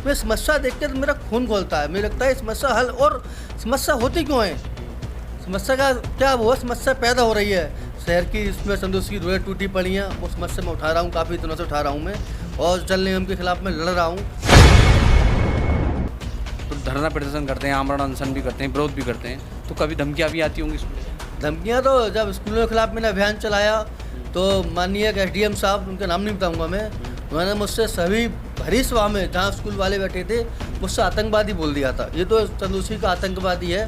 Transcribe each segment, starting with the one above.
मैं समस्या देख के तो मेरा खून खौलता है। मुझे लगता है समस्या हल, और समस्या होती क्यों है, समस्या का क्या वो समस्या पैदा हो रही है शहर की। इसमें संतोष की रोडें टूटी पड़ी हैं, वो समस्या मैं उठा रहा हूँ, काफ़ी दिनों से उठा रहा हूँ मैं, और जल निगम के खिलाफ मैं लड़ रहा हूँ। तो धरना प्रदर्शन करते हैं, आमरण अनशन भी करते हैं, विरोध भी करते हैं, तो कभी धमकियाँ भी आती होंगी इसमें? धमकियाँ तो जब स्कूलों के खिलाफ मैंने अभियान चलाया तो माननीय एसडीएम साहब, उनका नाम नहीं बताऊंगा मैं, उन्होंने मुझसे सभी भरी सभा में जहाँ स्कूल वाले बैठे थे मुझसे आतंकवादी बोल दिया था। ये तो चंदूसी का आतंकवादी है।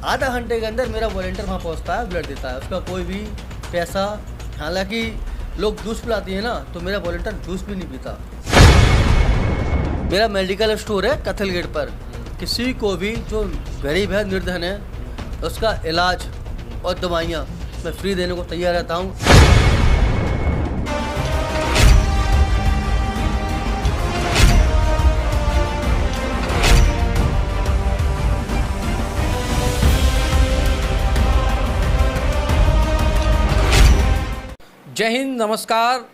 आधा घंटे के अंदर मेरा वॉलंटियर वहाँ पहुँचता है, ब्लड देता है, उसका कोई भी पैसा, हालांकि लोग जूस पिलाती है ना, तो मेरा वॉलंटियर जूस भी नहीं पीता। मेरा मेडिकल स्टोर है कथल गेट पर, किसी को भी जो गरीब है, निर्धन है, उसका इलाज और दवाइयाँ मैं फ्री देने को तैयार रहता हूँ। जय हिंद, नमस्कार।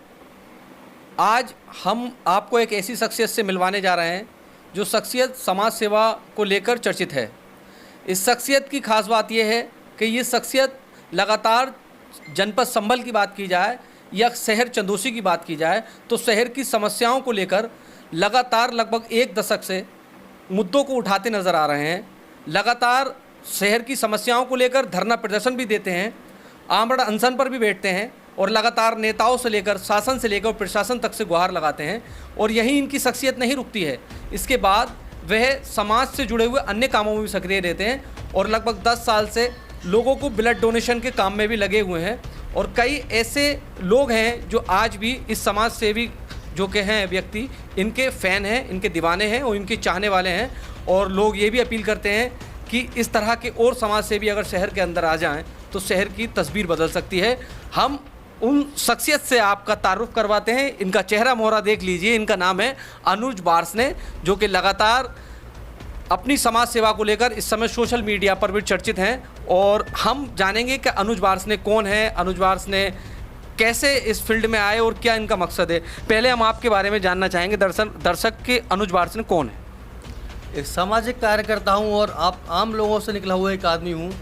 आज हम आपको एक ऐसी शख्सियत से मिलवाने जा रहे हैं जो शख्सियत समाज सेवा को लेकर चर्चित है। इस शख्सियत की खास बात यह है कि ये शख्सियत लगातार जनपद संभल की बात की जाए या शहर चंदोसी की बात की जाए तो शहर की समस्याओं को लेकर लगातार लगभग एक दशक से मुद्दों को उठाते नज़र आ रहे हैं। लगातार शहर की समस्याओं को लेकर धरना प्रदर्शन भी देते हैं, आमरण अनशन पर भी बैठते हैं और लगातार नेताओं से लेकर शासन से लेकर प्रशासन तक से गुहार लगाते हैं। और यहीं इनकी शख्सियत नहीं रुकती है, इसके बाद वह समाज से जुड़े हुए अन्य कामों में भी सक्रिय रहते हैं और लगभग 10 साल से लोगों को ब्लड डोनेशन के काम में भी लगे हुए हैं। और कई ऐसे लोग हैं जो आज भी इस समाज सेवी जो के हैं व्यक्ति, इनके फ़ैन हैं, इनके दीवाने हैं और इनके चाहने वाले हैं। और लोग ये भी अपील करते हैं कि इस तरह के और समाज सेवी अगर शहर के अंदर आ जाएं तो शहर की तस्वीर बदल सकती है। हम उन शख्सियत से आपका तारुफ करवाते हैं। इनका चेहरा मोहरा देख लीजिए, इनका नाम है अनुज बार्सने, जो कि लगातार अपनी समाज सेवा को लेकर इस समय सोशल मीडिया पर भी चर्चित हैं। और हम जानेंगे कि अनुज बार्सने कौन है, अनुज बार्सने कैसे इस फील्ड में आए और क्या इनका मकसद है। पहले हम आपके बारे में जानना चाहेंगे, दर्शक के अनुज बार्सने कौन है? एक सामाजिक कार्यकर्ता हूँ और आप आम लोगों से निकला हुआ एक आदमी हूँ।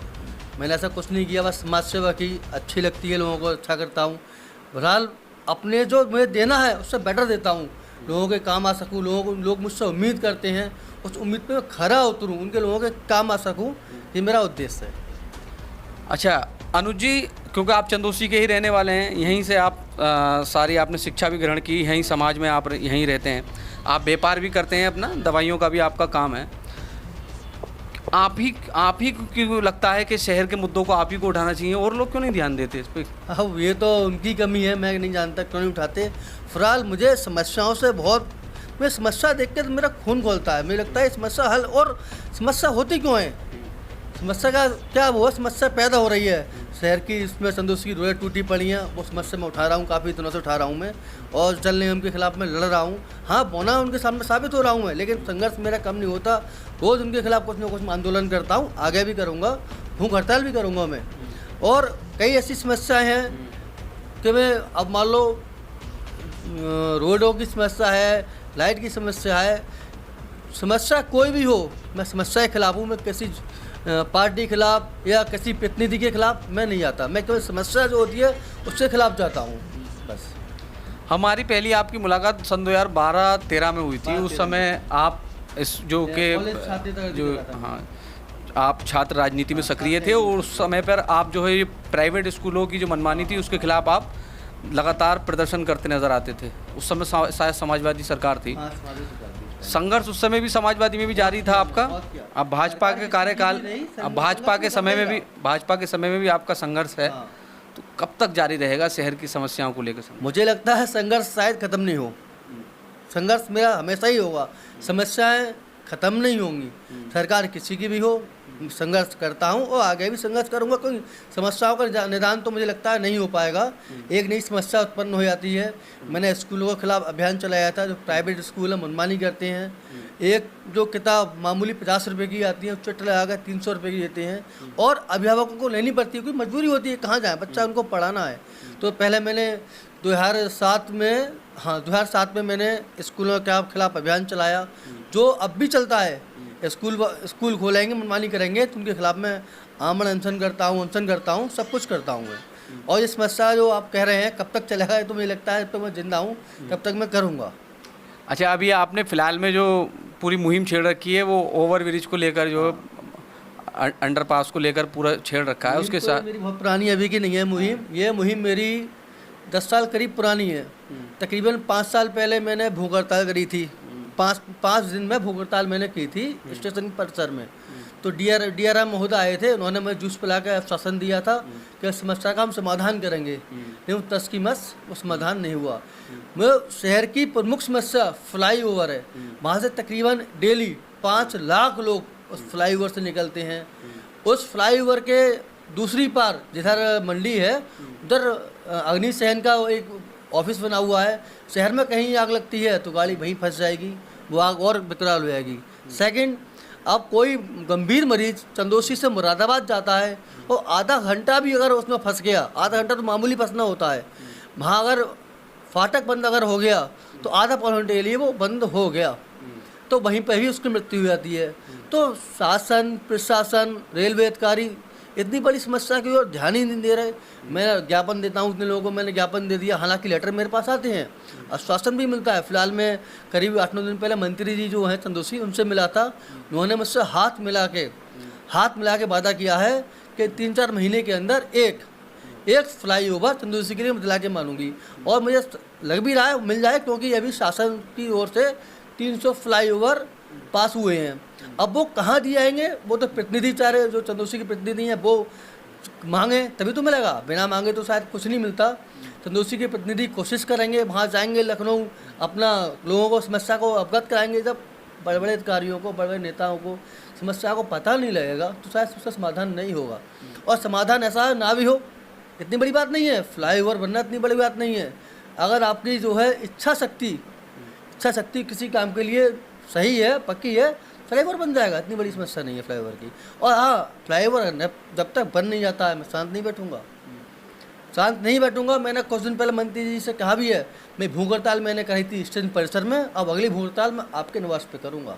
मैंने ऐसा कुछ नहीं किया, बस समाज सेवा की अच्छी लगती है, लोगों को अच्छा करता हूँ। बहरहाल अपने जो मुझे देना है उससे बेटर देता हूँ, लोगों के काम आ सकूँ। लोग मुझसे उम्मीद करते हैं, उस उम्मीद पे मैं खरा उतरूँ, उनके लोगों के काम आ सकूँ, ये मेरा उद्देश्य है। अच्छा अनुज जी, क्योंकि आप चंदोसी के ही रहने वाले हैं, यहीं से आप सारी आपने शिक्षा भी ग्रहण की, यहीं समाज में आप यहीं रहते हैं, आप व्यापार भी करते हैं, अपना दवाइयों का भी आपका काम है। आप ही क्यों लगता है कि शहर के मुद्दों को आप ही को उठाना चाहिए, और लोग क्यों नहीं ध्यान देते इस पर? अब ये तो उनकी कमी है, मैं नहीं जानता क्यों नहीं उठाते। फिलहाल मुझे समस्याओं से बहुत, मैं समस्या देख के तो मेरा खून खौलता है। मुझे लगता है समस्या हल, और समस्या होती क्यों है, समस्या का क्या वो समस्या पैदा हो रही है शहर की। इसमें संतोष की रोडें टूटी पड़ी हैं, वो समस्या मैं उठा रहा हूँ, काफ़ी दिनों से उठा रहा हूँ मैं, और जल निगम के खिलाफ मैं लड़ रहा हूँ। हाँ, बोना उनके सामने साबित हो रहा हूँ मैं, लेकिन संघर्ष मेरा कम नहीं होता। रोज़ उनके खिलाफ कुछ ना कुछ आंदोलन करता हूँ, आगे भी करूँगा, भूख हड़ताल भी करूँगा मैं। और कई ऐसी समस्याएँ हैं कि मैं, अब मान लो रोडों की समस्या है, लाइट की समस्या है, समस्या कोई भी हो, मैं समस्या के खिलाफ हूँ। मैं किसी पार्टी के खिलाफ या किसी प्रतिनिधि के खिलाफ मैं नहीं आता, मैं केवल समस्या जो होती है उसके खिलाफ जाता हूँ बस। हमारी पहली आपकी मुलाकात सन 2012-13 में हुई थी। उस समय आप इस जो हाँ, आप छात्र राजनीति में सक्रिय थे और उस समय पर आप जो है ये प्राइवेट स्कूलों की जो मनमानी थी उसके खिलाफ आप लगातार प्रदर्शन करते नज़र आते थे। उस समय शायद समाजवादी सरकार थी। संघर्ष उस समय भी समाजवादी में भी जारी था आपका। अब भाजपा के कार्यकाल, अब भाजपा के समय में भी आपका संघर्ष है, तो कब तक जारी रहेगा शहर की समस्याओं को लेकर? मुझे लगता है संघर्ष शायद ख़त्म नहीं हो, संघर्ष मेरा हमेशा ही होगा, समस्याएं ख़त्म नहीं होंगी, सरकार किसी की भी हो। संघर्ष करता हूँ और आगे भी संघर्ष करूँगा, क्योंकि समस्याओं का निदान तो मुझे लगता है नहीं हो पाएगा, एक नई समस्या उत्पन्न हो जाती है। मैंने स्कूलों के खिलाफ अभियान चलाया था, जो प्राइवेट स्कूल है मनमानी करते हैं। एक जो किताब मामूली 50 रुपये की आती है, उच्च लगाकर 300 रुपये की देते हैं, और अभिभावकों को लेनी पड़ती है, कोई मजबूरी होती है, कहाँ जाए, बच्चा उनको पढ़ाना है। तो पहले मैंने 2007 में हाँ, 2007 में मैंने स्कूलों के खिलाफ अभियान चलाया, जो अब भी चलता है। स्कूल खोलेंगे, मनमानी करेंगे तो उनके खिलाफ मैं आमरण अनशन करता हूँ, सब कुछ करता हूँ मैं। और ये समस्या जो आप कह रहे हैं कब तक चलेगा, ये तो मुझे लगता है जब तक मैं जिंदा हूँ तब तक मैं करूँगा। अच्छा, अभी आपने फ़िलहाल में जो पूरी मुहिम छेड़ रखी है वो ओवर ब्रिज को लेकर, जो अंडरपास को लेकर पूरा छेड़ रखा है, उसके साथ मेरी बहुत पुरानी अभी की नहीं है मुहिम, ये मुहिम मेरी 10 साल करीब पुरानी है। तकरीबन 5 साल पहले मैंने भूख हड़ताल करी थी। 5 दिन में भूख हड़ताल मैंने की थी स्टेशन परिसर में। तो DRM महोदय आए थे, उन्होंने मुझे जूस पिला के आश्वासन दिया था कि इस समस्या का हम समाधान करेंगे, लेकिन तस की मस वो समाधान नहीं हुआ। मैं शहर की प्रमुख समस्या फ्लाईओवर है। वहाँ से तकरीबन डेली 5 लाख लोग उस फ्लाईओवर से निकलते हैं। उस फ्लाईओवर के दूसरी पार जिधर मंडी है उधर अग्निशमन का एक ऑफिस बना हुआ है। शहर में कहीं आग लगती है तो गाड़ी वहीं फंस जाएगी, वो आग और विकराल हो जाएगी। सेकंड, अब कोई गंभीर मरीज चंदोसी से मुरादाबाद जाता है और आधा घंटा भी अगर उसमें फंस गया, आधा घंटा तो मामूली फंसना होता है, वहाँ अगर फाटक बंद अगर हो गया तो आधा पौने घंटे के लिए वो बंद हो गया तो वहीं पर भी उसकी मृत्यु हो जाती है। तो शासन, प्रशासन, रेलवे अधिकारी इतनी बड़ी समस्या की ओर ध्यान ही नहीं दे रहे। मैं ज्ञापन देता हूँ, उतने लोगों को मैंने ज्ञापन दे दिया, हालांकि लेटर मेरे पास आते हैं, आश्वासन भी मिलता है। फिलहाल मैं करीब 8-9 दिन पहले मंत्री जी जो हैं चंदोसी, उनसे मिला था। उन्होंने मुझसे हाथ मिला के वादा किया है कि 3-4 महीने के अंदर एक फ्लाईओवर चंदोसी के लिए दिला के मानूंगी। और मुझे लग भी रहा है मिल जाए, क्योंकि अभी शासन की ओर से 300 फ्लाईओवर पास हुए हैं। अब वो कहाँ दिए जाएंगे, वो तो प्रतिनिधि चाहे जो चंदोसी के प्रतिनिधि हैं वो मांगे तभी तो मिलेगा, बिना मांगे तो शायद कुछ नहीं मिलता। चंदोसी के प्रतिनिधि कोशिश करेंगे, वहाँ जाएंगे लखनऊ, अपना लोगों को समस्या को अवगत कराएंगे। जब बड़े बड़े अधिकारियों को, बड़े बड़े नेताओं को समस्या को पता नहीं लगेगा तो शायद उसका समाधान नहीं होगा। और समाधान ऐसा ना भी हो, इतनी बड़ी बात नहीं है, फ्लाईओवर बनना इतनी बड़ी बात नहीं है। अगर आपकी जो है इच्छा शक्ति किसी काम के लिए सही है, पक्की है, फ्लाईओवर बन जाएगा, इतनी बड़ी समस्या नहीं है फ्लाईओवर की। और हाँ, फ्लाईओवर जब तक बन नहीं जाता है मैं शांत नहीं बैठूंगा। मैंने कुछ दिन पहले मंत्री जी से कहा भी है, मैं भूख हड़ताल मैंने करी थी स्टेशन परिसर में, अब अगली भूख हड़ताल मैं आपके निवास पे करूंगा,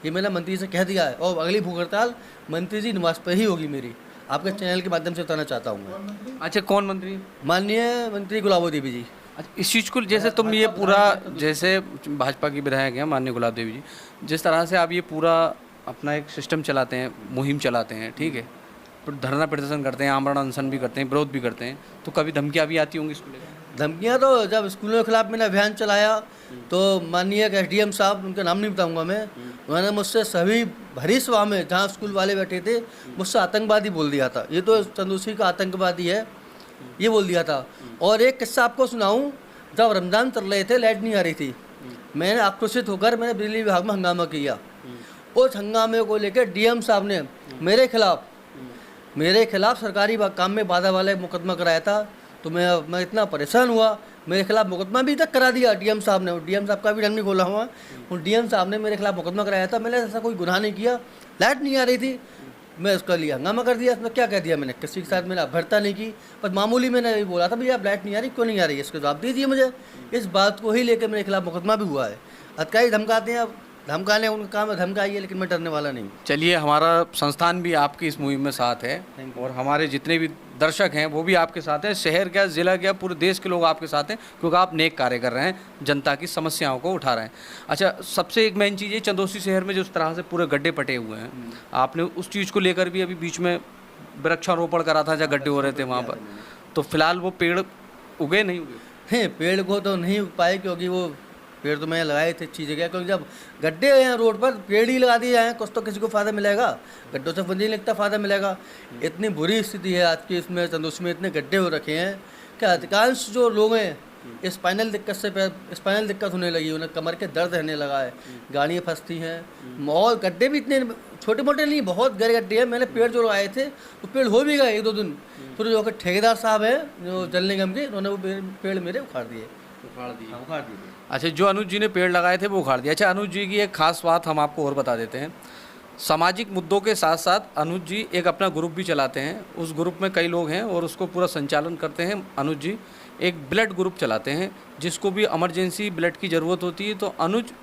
ये मैंने मंत्री से कह दिया है। और अगली भूख हड़ताल मंत्री जी निवास पर ही होगी मेरी, आपके चैनल के माध्यम से बताना चाहता हूँ मैं। अच्छा, कौन मंत्री? माननीय मंत्री गुलाबो देवी जी। अच्छा, इस चीज़ को जैसे तुम ये पूरा, जैसे भाजपा की विधायक हैं माननीय गुलाब देवी जी, जिस तरह से आप ये पूरा अपना एक सिस्टम चलाते हैं, मुहिम चलाते हैं, ठीक है, धरना प्रदर्शन करते हैं, आमरण अनशन भी करते हैं, विरोध भी करते हैं, तो कभी धमकियाँ भी आती होंगी इसको लेकर? धमकियाँ तो जब स्कूलों के खिलाफ मैंने अभियान चलाया तो माननीय SDM साहब, उनका नाम नहीं बताऊंगा मैं, उन्होंने मुझसे सभी भरी सभा में जहाँ स्कूल वाले बैठे थे मुझसे आतंकवादी बोल दिया था। ये तो चंदोसी का आतंकवादी है, ये बोल दिया था। और एक किस्सा आपको सुनाऊं, जब रमज़ान चल रहे थे, लाइट नहीं आ रही थी, मैंने आक्रोशित होकर मैंने बिजली विभाग में हंगामा किया। उस हंगामे को लेकर DM साहब ने मेरे खिलाफ सरकारी काम में बाधा वाला एक मुकदमा कराया था। तो मैं इतना परेशान हुआ, मेरे खिलाफ मुकदमा भी तक करा दिया DM साहब ने। DM साहब का भी नाम नहीं खोला हुआ, उन DM साहब ने मेरे खिलाफ मुकदमा कराया था। मैंने ऐसा कोई गुनाह नहीं किया, लाइट नहीं आ रही थी, मैं उसका लिए हंगामा कर दिया। इसमें क्या कह दिया मैंने, किसी के साथ मैंने अभ्यर्थता नहीं की, पर मामूली मैंने बोला था भैया लाइट नहीं आ रही, क्यों नहीं आ रही है, इसका जवाब दीजिए मुझे। इस बात को ही लेकर मेरे खिलाफ मुकदमा भी हुआ है। अधिकारी धमकाते हैं, अब धमकाने उनका काम है, धमकाइए, लेकिन मैं डरने वाला नहीं। चलिए, हमारा संस्थान भी आपकी इस मुहिम में साथ है और हमारे जितने भी दर्शक हैं वो भी आपके साथ हैं, शहर क्या, ज़िला क्या, पूरे देश के लोग आपके साथ हैं, क्योंकि आप नेक कार्य कर रहे हैं, जनता की समस्याओं को उठा रहे हैं। अच्छा, सबसे एक मेन चीज़ है, चंदोसी शहर में जिस तरह से पूरे गड्ढे पटे हुए हैं, आपने उस चीज़ को लेकर भी अभी बीच में वृक्षारोपण करा था जहाँ गड्ढे हो रहे थे वहाँ पर, तो फिलहाल वो पेड़ उगे नहीं उगे? पेड़ को तो नहीं उग पाए, क्योंकि वो पेड़ तो मैंने लगाए थे अच्छी जगह, क्योंकि जब गड्ढे हैं रोड पर, पेड़ ही लगा दिए जाएँ, कुछ तो किसी को फ़ायदा मिलेगा, गड्ढों से मुझे नहीं लगता फ़ायदा मिलेगा। इतनी बुरी स्थिति है आज की इसमें, चंदोसी में इतने गड्ढे हो रखे हैं कि अधिकांश जो लोग हैं स्पाइनल दिक्कत होने लगी, उन्हें कमर के दर्द रहने लगा है, गाड़ियाँ फंसती हैं। और गड्ढे भी इतने छोटे मोटे नहीं, बहुत गहरे गड्ढे हैं। मैंने पेड़ जो लगाए थे वो पेड़ हो भी गए 1-2 दिन, फिर जो ठेकेदार साहब हैं जो जल निगम के, उन्होंने वो पेड़ मेरे उखाड़ दिए। अच्छा, जो अनुज जी ने पेड़ लगाए थे वो उखाड़ दिया। अच्छा, अनुज जी की एक खास बात हम आपको और बता देते हैं, सामाजिक मुद्दों के साथ साथ अनुज जी एक अपना ग्रुप भी चलाते हैं, उस ग्रुप में कई लोग हैं और उसको पूरा संचालन करते हैं अनुज जी। एक ब्लड ग्रुप चलाते हैं, जिसको भी इमरजेंसी ब्लड की ज़रूरत होती है तो अनुज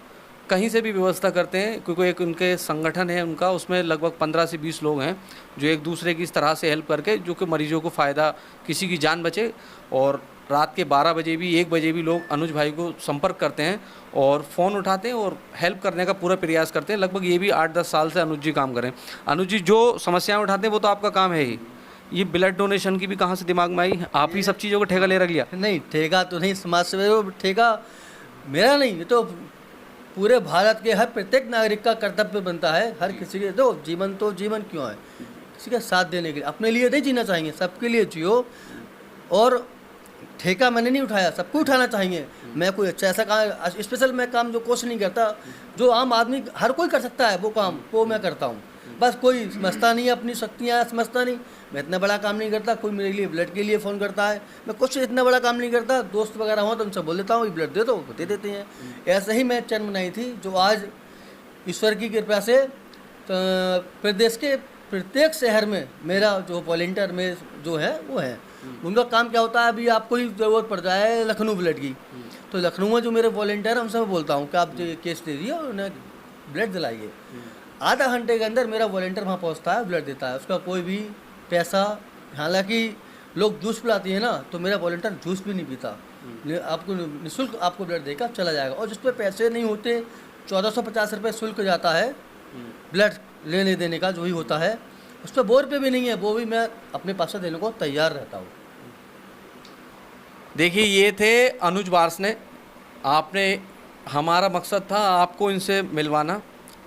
कहीं से भी व्यवस्था करते हैं, क्योंकि एक उनके संगठन है उनका, उसमें लगभग 15 से 20 लोग हैं जो एक दूसरे की इस तरह से हेल्प करके जो कि मरीजों को फ़ायदा, किसी की जान बचे। और रात के 12 बजे भी 1 बजे भी लोग अनुज भाई को संपर्क करते हैं और फ़ोन उठाते हैं और हेल्प करने का पूरा प्रयास करते हैं। लगभग ये भी 8-10 साल से अनुज जी काम करें। अनुज जी जो समस्याएँ उठाते हैं वो तो आपका काम है ही, ये ब्लड डोनेशन की भी कहाँ से दिमाग में आई? आप ही सब चीज़ों को ठेका ले रख लिया? नहीं, ठेका तो नहीं, समाज सेवा ठेका मेरा नहीं, ये तो पूरे भारत के हर प्रत्येक नागरिक का कर्तव्य बनता है। हर किसी के तो जीवन क्यों है, किसी का साथ देने के लिए, अपने लिए नहीं जीना चाहिए, सबके लिए जियो। और ठेका मैंने नहीं उठाया, सबको उठाना चाहिए। मैं कोई अच्छा ऐसा काम स्पेशल मैं काम जो कोशिश नहीं करता, जो आम आदमी हर कोई कर सकता है वो काम वो मैं करता हूँ। बस कोई समझता नहीं है अपनी शक्तियाँ, समझता नहीं। मैं इतना बड़ा काम नहीं करता, कोई मेरे लिए ब्लड के लिए फ़ोन करता है, मैं कुछ इतना बड़ा काम नहीं करता। दोस्त वगैरह हो तो उनसे बोल देता हूँ ब्लड दे दो, वो दे देते हैं। ऐसे ही मैं चैन बनाई थी, जो आज ईश्वर की कृपा से प्रदेश के प्रत्येक शहर में मेरा जो वॉलंटियर में जो है वो है। उनका काम क्या होता है, अभी आपको ही ज़रूरत पड़ जाए लखनऊ ब्लड की, तो लखनऊ में जो मेरे वॉलंटियर हैं उनसे मैं बोलता हूँ कि आप जो केस दे दिए और उन्हें ब्लड दिलाइए। आधा घंटे के अंदर मेरा वॉलंटियर वहाँ पहुँचता है, ब्लड देता है। उसका कोई भी पैसा, हालांकि लोग जूस पिलाती है ना, तो मेरा वॉलंटियर जूस भी नहीं पीता, आपको निःशुल्क आपको ब्लड देकर चला जाएगा। और जिस पे पैसे नहीं होते, 1450 रुपये शुल्क जाता है ब्लड लेने देने का, जो ही होता है उस पर 2 रुपये भी नहीं है, वो भी मैं अपने पास से देने को तैयार रहता हूँ। देखिए, ये थे अनुज वार्ष्णेय। आपने, हमारा मकसद था आपको इनसे मिलवाना,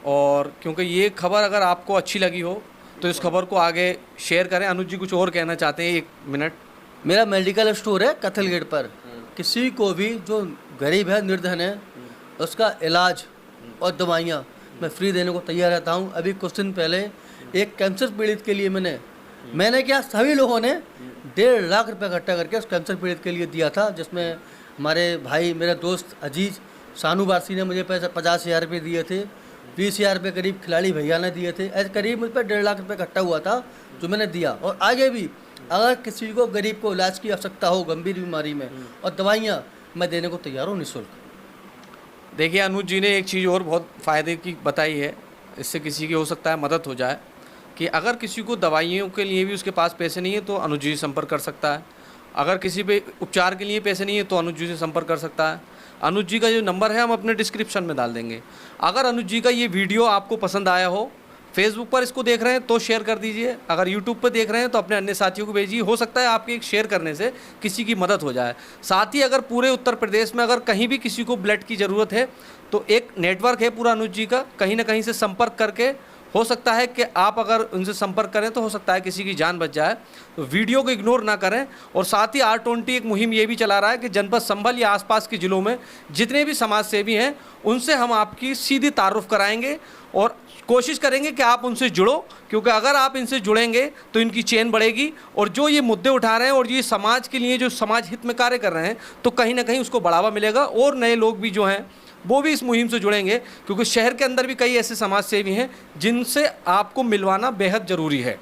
और क्योंकि ये खबर अगर आपको अच्छी लगी हो तो इस खबर को आगे शेयर करें। अनुज जी कुछ और कहना चाहते हैं, 1 मिनट। मेरा मेडिकल स्टोर है कथल गेट पर। किसी को भी जो गरीब है, निर्धन है, उसका इलाज और दवाइयाँ मैं फ्री देने को तैयार रहता हूँ। अभी कुछ दिन पहले एक कैंसर पीड़ित के लिए मैंने क्या, सभी लोगों ने 1.5 लाख रुपये इकट्ठा करके उस कैंसर पीड़ित के लिए दिया था, जिसमें हमारे भाई, मेरे दोस्त अजीज सानू बारसी ने मुझे पैसा 50,000 रुपये दिए थे, 20,000 रुपये करीब खिलाड़ी भैया ने दिए थे। ऐसे करीब मुझ पर 1.5 लाख रुपये इकट्ठा हुआ था जो मैंने दिया। और आगे भी अगर किसी को, गरीब को इलाज की आवश्यकता हो गंभीर बीमारी में, और दवाइयाँ मैं देने को तैयार हूँ निःशुल्क। देखिए, अनुज जी ने एक चीज़ और बहुत फ़ायदे की बताई है, इससे किसी की हो सकता है मदद हो जाए, कि अगर किसी को दवाइयों के लिए भी उसके पास पैसे नहीं है तो अनुज जी से संपर्क कर सकता है। अगर किसी पे उपचार के लिए पैसे नहीं है तो अनुज जी से संपर्क कर सकता है। अनुज जी का जो नंबर है हम अपने डिस्क्रिप्शन में डाल देंगे। अगर अनुज जी का ये वीडियो आपको पसंद आया हो, फेसबुक पर इसको देख रहे हैं तो शेयर कर दीजिए, अगर यूट्यूब पर देख रहे हैं तो अपने अन्य साथियों को भेजिए। हो सकता है आपके एक शेयर करने से किसी की मदद हो जाए। साथ ही अगर पूरे उत्तर प्रदेश में अगर कहीं भी किसी को ब्लड की ज़रूरत है तो एक नेटवर्क है पूरा अनुज जी का, कहीं ना कहीं से संपर्क करके हो सकता है कि आप अगर उनसे संपर्क करें तो हो सकता है किसी की जान बच जाए। तो वीडियो को इग्नोर ना करें। और साथ ही R20 एक मुहिम ये भी चला रहा है कि जनपद संभल या आसपास के ज़िलों में जितने भी समाज सेवी हैं उनसे हम आपकी सीधी तारुफ कराएंगे और कोशिश करेंगे कि आप उनसे जुड़ो, क्योंकि अगर आप इनसे जुड़ेंगे तो इनकी चेन बढ़ेगी और जो ये मुद्दे उठा रहे हैं और ये समाज के लिए, जो समाज हित में कार्य कर रहे हैं, तो कहीं ना कहीं उसको बढ़ावा मिलेगा और नए लोग भी जो हैं वो भी इस मुहिम से जुड़ेंगे, क्योंकि शहर के अंदर भी कई ऐसे समाज सेवी हैं जिनसे आपको मिलवाना बेहद ज़रूरी है।